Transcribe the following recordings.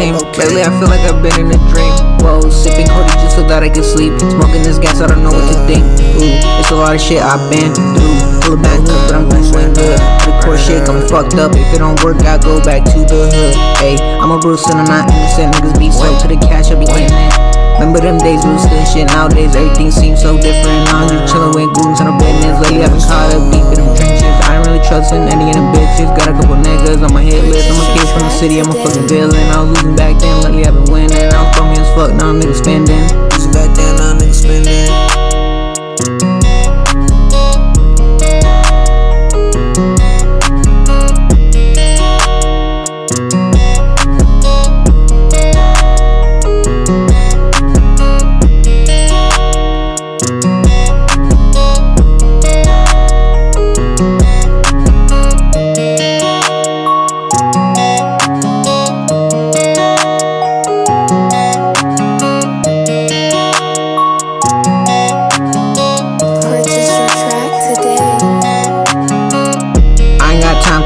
team. Lately I feel like I've been in a dream. Whoa, sipping Cody just so that I can sleep. Smoking this gas, I don't know what to think. Ooh, it's a lot of shit I've been through. Full of bad news, but I'm doing good. The core shit, I'm fucked up. If it don't work, I go back to the hood. Hey, I'm a Bruce and I'm not innocent. Niggas be slow to the cash, I be getting it. Remember them days we was still shit. Nowadays everything seems so different. Now I'm just chillin' with goons on the business. Lately I've been caught up deep in them trenches. I ain't really trusting any of them bitches. Got a couple niggas on my hit list. I'm a kid from the city, I'm a fucking villain. I was losing back then, lately I've been winning. I was bummy as fuck, now niggas spending. Losing back then, now niggas spending.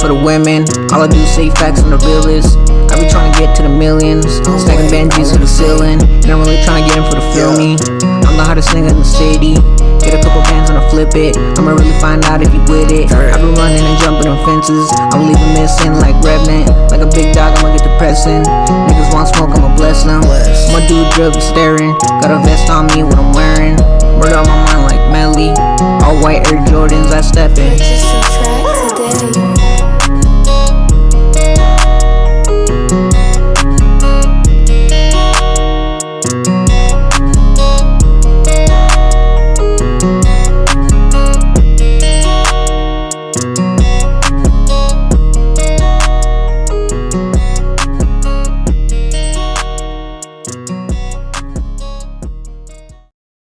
For the women, all I do is say facts on the realest. I be trying to get to the millions, stacking Benjis to the ceiling, and I'm really trying to get in for the feel me. I'm the hottest nigga in the city. Get a couple bands and I flip it. I'ma really find out if you with it. I been running and jumping on fences. I'm leaving missing like Revenant. Like a big dog, I'ma get depressing. Niggas want smoke, I'ma bless them. I'ma do drugs staring. Got a vest on me, what I'm wearing. Murder on my mind like Melly. All white Air Jordans, I step in. Purchase your track today.